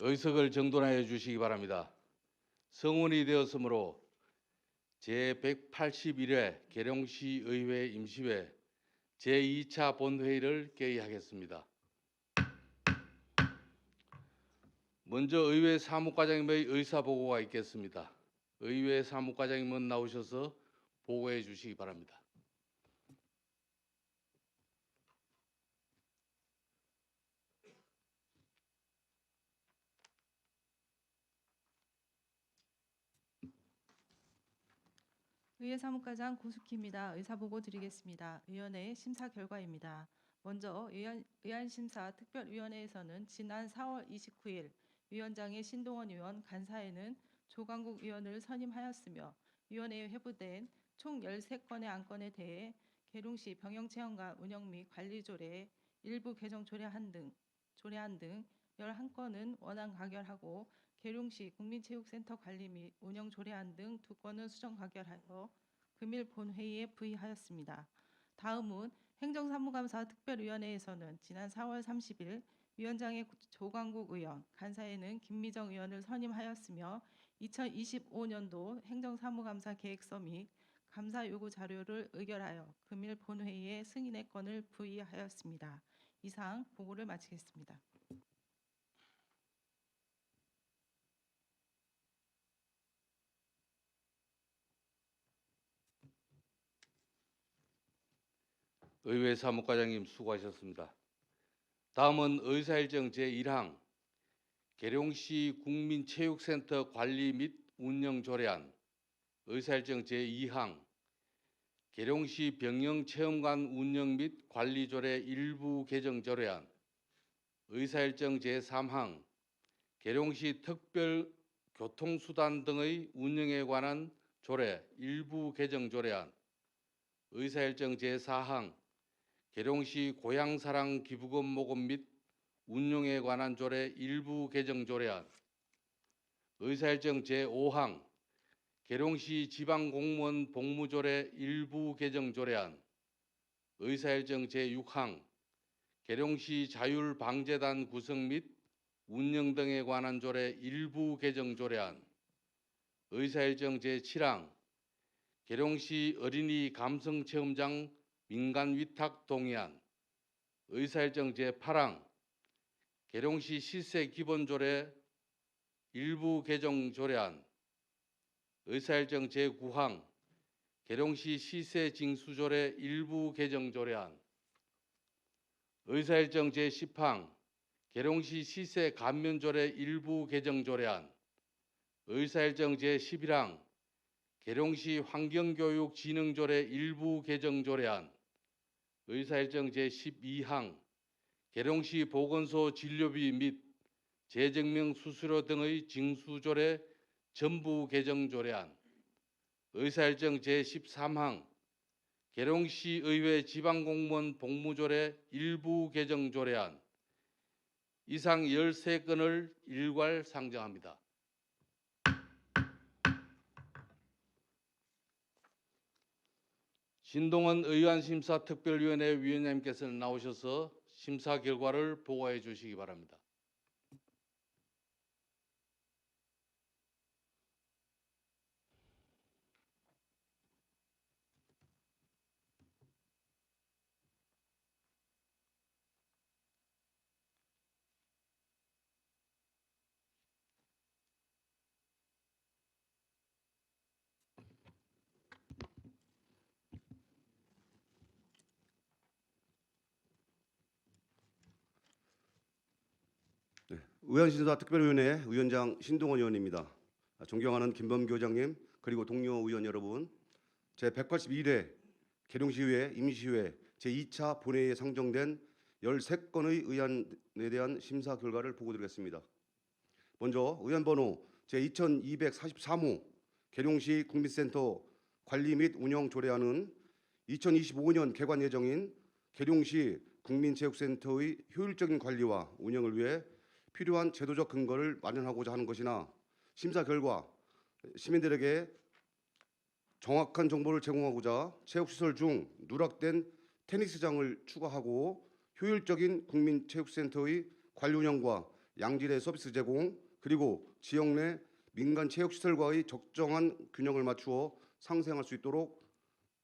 의석을 정돈하여 주시기 바랍니다. 성원이 되었으므로 제181회 계룡시 의회 임시회 제2차 본회의를 개의하겠습니다. 먼저 의회 사무과장님의 의사보고가 있겠습니다. 의회 사무과장님은 나오셔서 보고해 주시기 바랍니다. 의회 사무과장 고숙희입니다. 의사보고 드리겠습니다. 의원회 심사 결과입니다. 먼저 의안심사 특별위원회에서는 지난 4월 29일 위원장의 신동원 의원, 간사에는 조광국 의원을 선임하였으며 위원회에 회부된 총 13건의 안건에 대해 계룡시 병영체험관 운영 및 관리 조례 일부 개정 조례안 등 11건은 원안 가결하고 계룡시 국민체육센터 관리 및 운영 조례안 등 2건은 수정 가결하여 금일 본회의에 부의하였습니다. 다음은 행정사무감사 특별위원회에서는 지난 4월 30일 위원장의 조광국 의원, 간사에는 김미정 의원을 선임하였으며 2025년도 행정사무감사 계획서 및 감사 요구 자료를 의결하여 금일 본회의에 승인의 건을 부의하였습니다. 이상 보고를 마치겠습니다. 의회 사무과장님 수고하셨습니다. 다음은 의사일정 제1항 계룡시 국민체육센터 관리 및 운영 조례안, 의사일정 제2항 계룡시 병영체험관 운영 및 관리 조례 일부 개정 조례안, 의사일정 제3항 계룡시 특별 교통수단 등의 운영에 관한 조례 일부 개정 조례안, 의사일정 제4항 계룡시 고향사랑 기부금 모금 및 운용에 관한 조례 일부 개정 조례안, 의사일정 제5항 계룡시 지방공무원 복무조례 일부 개정 조례안, 의사일정 제6항 계룡시 자율방재단 구성 및 운영 등에 관한 조례 일부 개정 조례안, 의사일정 제7항 계룡시 어린이 감성체험장 민간위탁 동의안, 의사일정 제8항 계룡시 시세기본조례 일부 개정 조례안, 의사일정 제9항 계룡시 시세징수조례 일부 개정 조례안, 의사일정 제10항 계룡시 시세감면조례 일부 개정 조례안, 의사일정 제11항 계룡시 환경교육진흥조례 일부 개정 조례안, 의사일정 제12항 계룡시 보건소 진료비 및 재증명 수수료 등의 징수조례 전부 개정 조례안, 의사일정 제13항 계룡시의회 지방공무원 복무조례 일부 개정 조례안, 이상 13건을 일괄 상정합니다. 신동원 의안심사특별위원회 위원장님께서는 나오셔서 심사 결과를 보고해 주시기 바랍니다. 의안심사특별위원회 위원장 신동원 의원입니다. 존경하는 김범규 의장님 그리고 동료 의원 여러분, 제181회 계룡시의회 임시회 제2차 본회의에 상정된 13건의 의안에 대한 심사 결과를 보고드리겠습니다. 먼저 의안번호 제2243호 계룡시 국민센터 관리 및 운영 조례안은 2025년 개관 예정인 계룡시 국민체육센터의 효율적인 관리와 운영을 위해 필요한 제도적 근거를 마련하고자 하는 것이나, 심사 결과 시민들에게 정확한 정보를 제공하고자 체육시설 중 누락된 테니스장을 추가하고 효율적인 국민체육센터의 관리 운영과 양질의 서비스 제공 그리고 지역 내 민간 체육시설과의 적정한 균형을 맞추어 상생할 수 있도록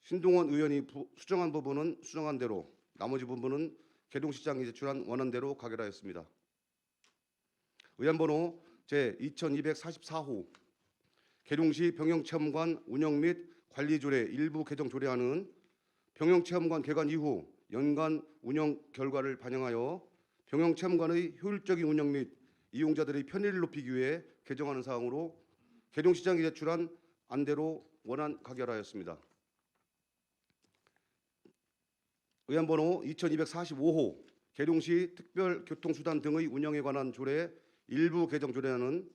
신동원 의원이 수정한 부분은 수정한 대로 나머지 부분은 계룡시장이 제출한 원안대로 가결하였습니다. 의안번호 제2244호 계룡시 병영체험관 운영 및 관리 조례 일부 개정 조례안은 병영체험관 개관 이후 연간 운영 결과를 반영하여 병영체험관의 효율적인 운영 및 이용자들의 편의를 높이기 위해 개정하는 사항으로 계룡시장이 제출한 안대로 원안 가결하였습니다. 의안번호 2245호 계룡시 특별교통수단 등의 운영에 관한 조례 일부 개정 조례안은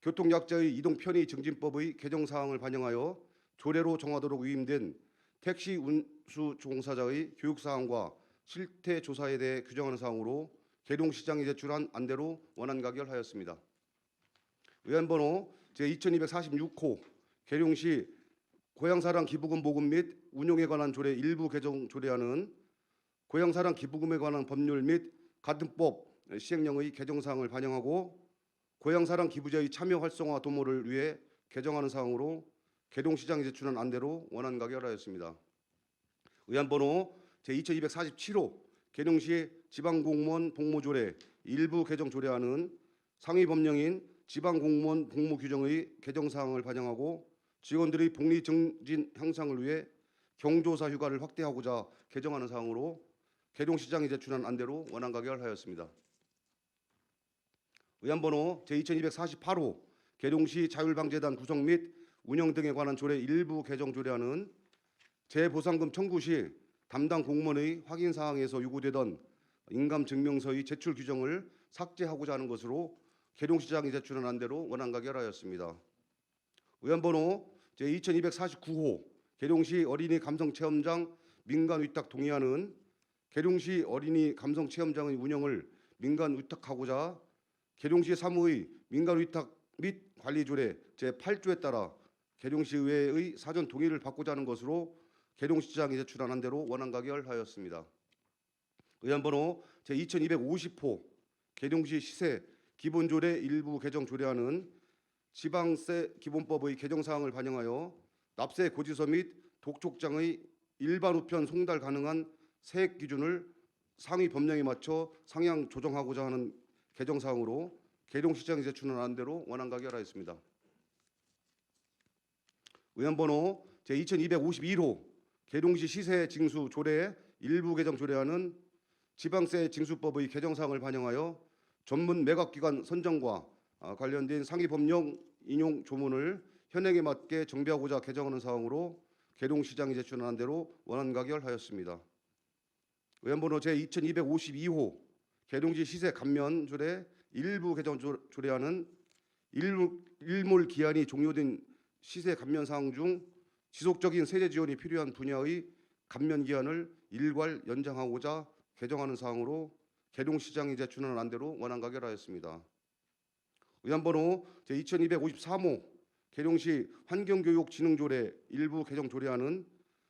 교통약자의 이동 편의 증진법의 개정 사항을 반영하여 조례로 정하도록 위임된 택시 운수 종사자의 교육 사항과 실태 조사에 대해 규정하는 사항으로 계룡시장이 제출한 안대로 원안 가결하였습니다. 의안번호 제2246호 계룡시 고향사랑 기부금 모금 및 운용에 관한 조례 일부 개정 조례안은 고향사랑 기부금에 관한 법률 및 같은 법 시행령의 개정 사항을 반영하고 고향사랑 기부자의 참여 활성화 도모를 위해 개정하는 사항으로 계룡시장이 제출한 안대로 원안 가결하였습니다. 의안번호 제2247호 계룡시 지방공무원 복무조례 일부 개정 조례안은 상위 법령인 지방공무원 복무 규정의 개정 사항을 반영하고 직원들의 복리 증진 향상을 위해 경조사 휴가를 확대하고자 개정하는 사항으로 계룡시장이 제출한 안대로 원안 가결하였습니다. 의안번호 제2248호 계룡시 자율방재단 구성 및 운영 등에 관한 조례 일부 개정 조례안은 재보상금 청구 시 담당 공무원의 확인 사항에서 요구되던 인감증명서의 제출 규정을 삭제하고자 하는 것으로 계룡시장이 제출한 안대로 원안 가결하였습니다. 의안번호 제2249호 계룡시 어린이 감성체험장 민간 위탁 동의안은 계룡시 어린이 감성체험장의 운영을 민간 위탁하고자 계룡시 사무의 민간 위탁 및 관리 조례 제8조에 따라 계룡시 의회의 사전 동의를 받고자 하는 것으로 계룡시장이 제출한 안대로 원안 가결하였습니다. 의안번호 제2250호 계룡시 시세 기본조례 일부 개정 조례안은 지방세 기본법의 개정 사항을 반영하여 납세 고지서 및 독촉장의 일반 우편 송달 가능한 세액 기준을 상위 법령에 맞춰 상향 조정하고자 하는 개정 사항으로 계룡시장이 제출한 안대로 원안 가결하였습니다. 의안번호 제2251호 계룡시 시세 징수 조례 일부 개정 조례안은 지방세 징수법의 개정 사항을 반영하여 전문 매각기관 선정과 관련된 상위 법령 인용 조문을 현행에 맞게 정비하고자 개정하는 사항으로 계룡시장이 제출한 안대로 원안 가결하였습니다. 의안번호 제2252호 계룡시 시세 감면 조례 일부 개정 조례안은 일몰 기한이 종료된 시세 감면 사항 중 지속적인 세제 지원이 필요한 분야의 감면 기한을 일괄 연장하고자 개정하는 사항으로 계룡시장이 제출한 안대로 원안 가결하였습니다. 의안번호 제2253호 계룡시 환경교육진흥조례 일부 개정 조례안은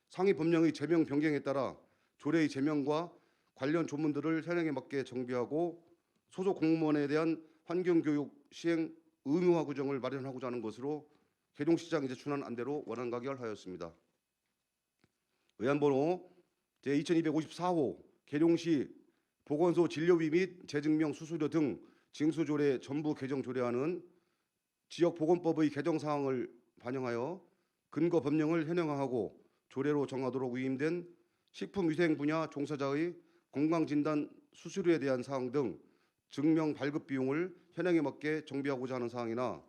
상위 법령의 제명 변경에 따라 조례의 제명과 관련 조문들을 현행에 맞게 정비하고 소속 공무원에 대한 환경교육 시행 의무화 규정을 마련하고자 하는 것으로 계룡시장이 제출한 안대로 원안 가결하였습니다. 의안번호 제2254호 계룡시 보건소 진료비 및 재증명 수수료 등 징수조례 전부 개정 조례안은 지역보건법의 개정 사항을 반영하여 근거 법령을 현행화하고 조례로 정하도록 위임된 식품위생 분야 종사자의 건강진단 수수료에 대한 사항 등 증명 발급 비용을 현행에 맞게 정비하고자 하는 사항이나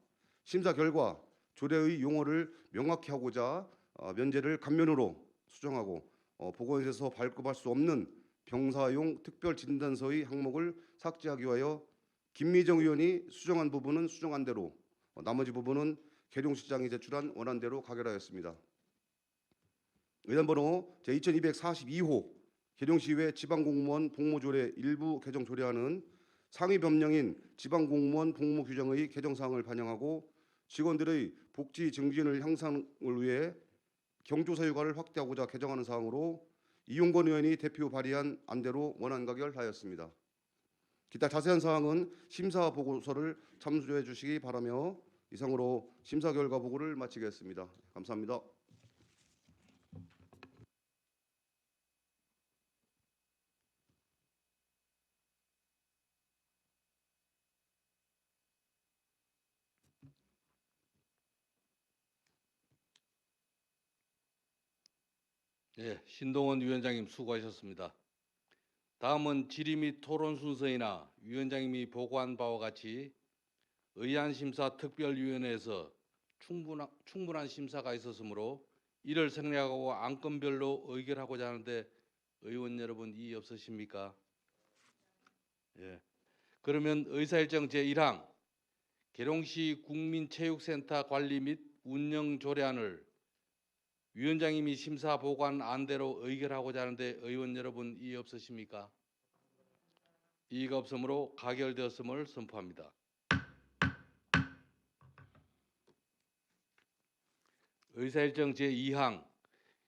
심사 결과 조례의 용어를 명확히 하고자 면제를 감면으로 수정하고 보건소에서 발급할 수 없는 병사용 특별진단서의 항목을 삭제하기 위하여 김미정 의원이 수정한 부분은 수정한 대로 나머지 부분은 계룡시장이 제출한 원안대로 가결하였습니다. 의안번호 제2242호 계룡시의회 지방공무원 복무조례 일부 개정 조례안은 상위 법령인 지방공무원 복무 규정의 개정 사항을 반영하고 직원들의 복지 증진을 향상을 위해 경조사 휴가를 확대하고자 개정하는 사항으로 이용건 의원이 대표 발의한 안대로 원안 가결하였습니다. 기타 자세한 사항은 심사 보고서를 참조해 주시기 바라며 이상으로 심사 결과 보고를 마치겠습니다. 감사합니다. 예, 신동원 위원장님 수고하셨습니다. 다음은 질의 및 토론 순서이나 위원장님이 보고한 바와 같이 의안심사특별위원회에서 충분한 심사가 있었으므로 이를 생략하고 안건별로 의결하고자 하는데 의원 여러분 이의 없으십니까? 예. 그러면 의사일정 제1항 계룡시 국민체육센터 관리 및 운영 조례안을 위원장님이 심사 보고한 안대로 의결하고자 하는데 의원 여러분 이의 없으십니까? 이의가 없으므로 가결되었음을 선포합니다. 의사일정 제2항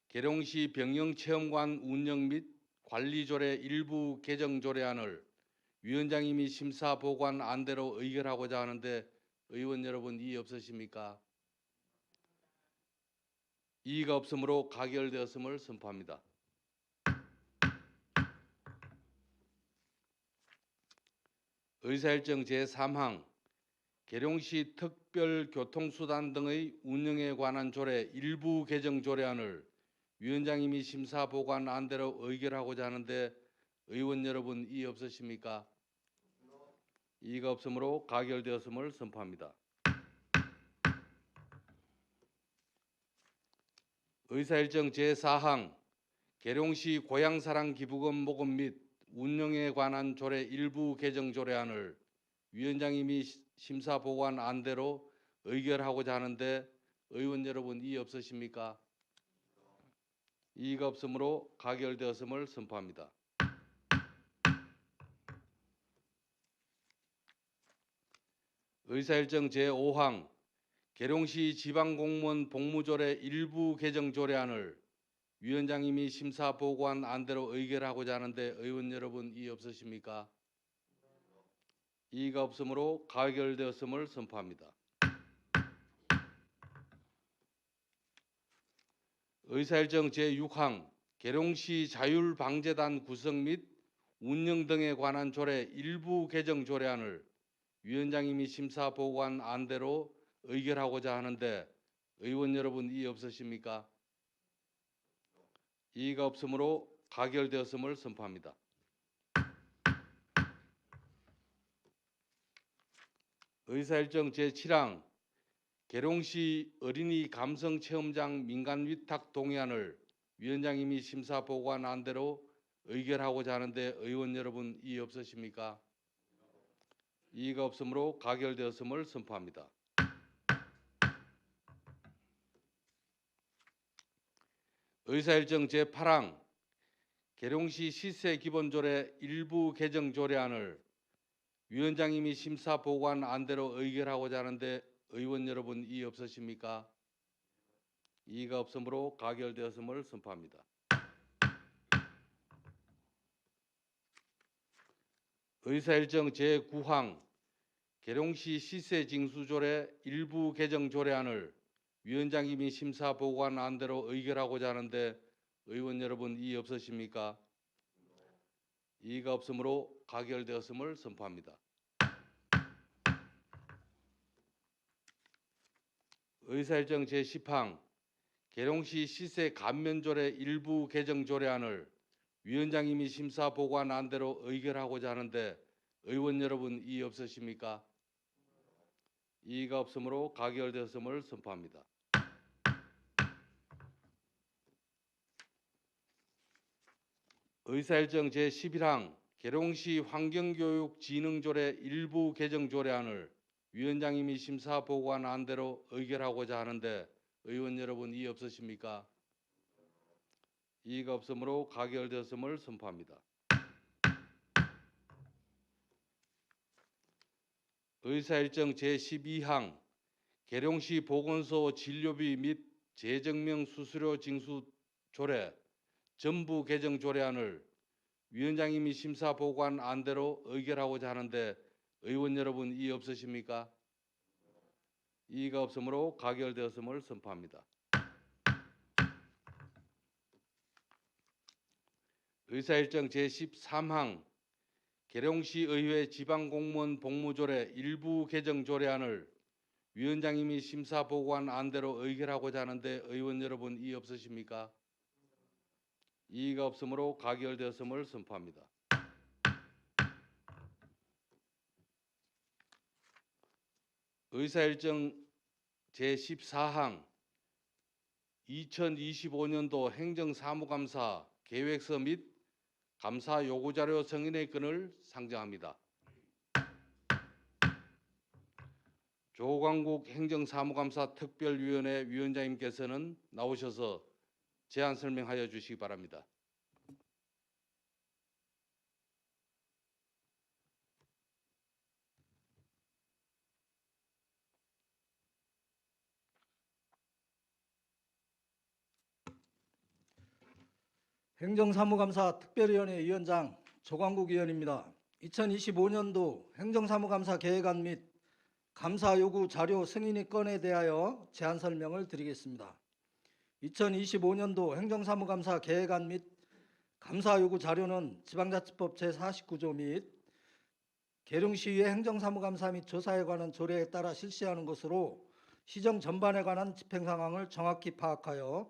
계룡시 병영체험관 운영 및 관리조례 일부 개정 조례안을 위원장님이 심사 보고한 안대로 의결하고자 하는데 의원 여러분 이의 없으십니까? 이의가 없으므로 가결되었음을 선포합니다. 의사일정 제3항 계룡시 특별교통수단 등의 운영에 관한 조례 일부 개정 조례안을 위원장님이 심사 보고한 안대로 의결하고자 하는데 의원 여러분 이의 없으십니까? 이의가 없으므로 가결되었음을 선포합니다. 의사일정 제4항 계룡시 고향사랑 기부금 모금 및 운영에 관한 조례 일부 개정 조례안을 위원장님이 심사 보고한 안대로 의결하고자 하는데 의원 여러분 이의 없으십니까? 이의가 없으므로 가결되었음을 선포합니다. 의사일정 제5항 계룡시 지방공무원 복무조례 일부 개정 조례안을 위원장님이 심사 보고한 안대로 의결하고자 하는데 의원 여러분 이의 없으십니까? 이의가 없으므로 가결되었음을 선포합니다. 의사일정 제6항 계룡시 자율방재단 구성 및 운영 등에 관한 조례 일부 개정 조례안을 위원장님이 심사 보고한 안대로 의결하고자 하는데 의원 여러분 이의 없으십니까? 이의가 없으므로 가결되었음을 선포합니다. 의사일정 제7항 계룡시 어린이 감성체험장 민간위탁 동의안을 위원장님이 심사 보고한 안대로 의결하고자 하는데 의원 여러분 이의 없으십니까? 이의가 없으므로 가결되었음을 선포합니다. 의사일정 제8항 계룡시 시세기본조례 일부 개정 조례안을 위원장님이 심사 보고한 안대로 의결하고자 하는데 의원 여러분 이의 없으십니까? 이의가 없으므로 가결되었음을 선포합니다. 의사일정 제9항 계룡시 시세징수조례 일부 개정 조례안을 위원장님이 심사 보고한 안대로 의결하고자 하는데 의원 여러분 이의 없으십니까? 이의가 없으므로 가결되었음을 선포합니다. 의사일정 제10항 계룡시 시세 감면조례 일부 개정 조례안을 위원장님이 심사 보고한 안대로 의결하고자 하는데 의원 여러분 이의 없으십니까? 이의가 없으므로 가결되었음을 선포합니다. 의사일정 제11항 계룡시 환경교육진흥조례 일부 개정 조례안을 위원장님이 심사 보고한 안대로 의결하고자 하는데 의원 여러분 이의 없으십니까? 이의가 없으므로 가결되었음을 선포합니다. 의사일정 제12항 계룡시 보건소 진료비 및 재증명 수수료 징수 조례 전부 개정 조례안을 위원장님이 심사 보고한 안대로 의결하고자 하는데 의원 여러분 이의 없으십니까? 이의가 없으므로 가결되었음을 선포합니다. 의사일정 제13항 계룡시 의회 지방공무원 복무조례 일부 개정 조례안을 위원장님이 심사 보고한 안대로 의결하고자 하는데 의원 여러분 이의 없으십니까? 이의가 없으므로 가결되었음을 선포합니다. 의사일정 제14항 2025년도 행정사무감사 계획서 및 감사 요구자료 승인의 건을 상정합니다. 조광국 행정사무감사 특별위원회 위원장님께서는 나오셔서 제안 설명하여 주시기 바랍니다. 행정사무감사 특별위원회 위원장 조광국 의원입니다. 2025년도 행정사무감사 계획안 및 감사 요구 자료 승인의 건에 대하여 제안 설명을 드리겠습니다. 2025년도 행정사무감사 계획안 및 감사 요구 자료는 지방자치법 제49조 및 계룡시의 행정사무감사 및 조사에 관한 조례에 따라 실시하는 것으로 시정 전반에 관한 집행 상황을 정확히 파악하여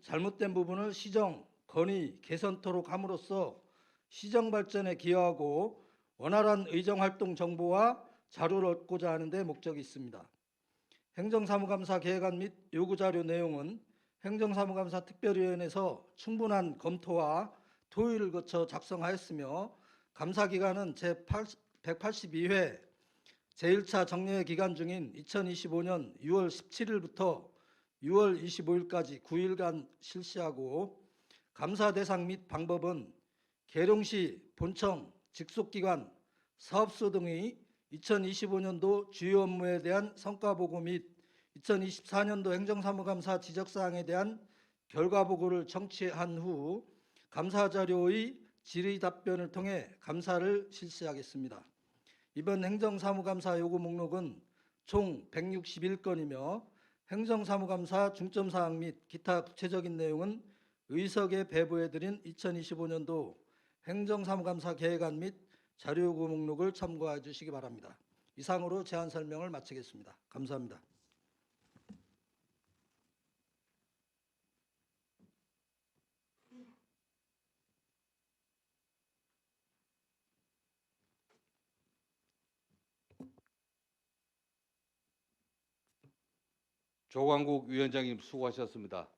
잘못된 부분을 시정, 건의, 개선토록 함으로써 시정 발전에 기여하고 원활한 의정활동 정보와 자료를 얻고자 하는 데 목적이 있습니다. 행정사무감사 계획안 및 요구자료 내용은 행정사무감사 특별위원회에서 충분한 검토와 토의를 거쳐 작성하였으며 감사기간은 제182회 제1차 정례 기간 중인 2025년 6월 17일부터 6월 25일까지 9일간 실시하고 감사 대상 및 방법은 계룡시 본청, 직속기관, 사업소 등의 2025년도 주요 업무에 대한 성과보고 및 2024년도 행정사무감사 지적사항에 대한 결과보고를 청취한 후 감사자료의 질의 답변을 통해 감사를 실시하겠습니다. 이번 행정사무감사 요구 목록은 총 161건이며 행정사무감사 중점사항 및 기타 구체적인 내용은 의석에 배부해드린 2025년도 행정사무감사 계획안 및 자료요구 목록을 참고해 주시기 바랍니다. 이상으로 제안 설명을 마치겠습니다. 감사합니다. 조광국 위원장님 수고하셨습니다.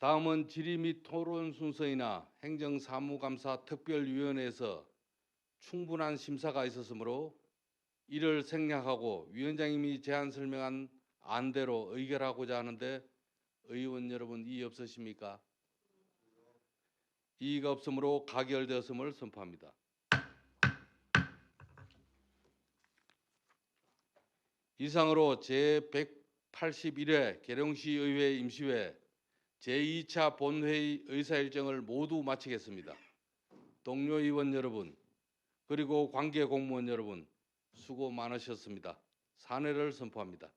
다음은 질의 및 토론 순서이나 행정사무감사 특별위원회에서 충분한 심사가 있었으므로 이를 생략하고 위원장님이 제안 설명한 안대로 의결하고자 하는데 의원 여러분 이의 없으십니까? 이의가 없으므로 가결되었음을 선포합니다. 이상으로 제181회 계룡시의회 임시회 제2차 본회의 의사일정을 모두 마치겠습니다. 동료 의원 여러분 그리고 관계 공무원 여러분 수고 많으셨습니다. 사퇴를 선포합니다.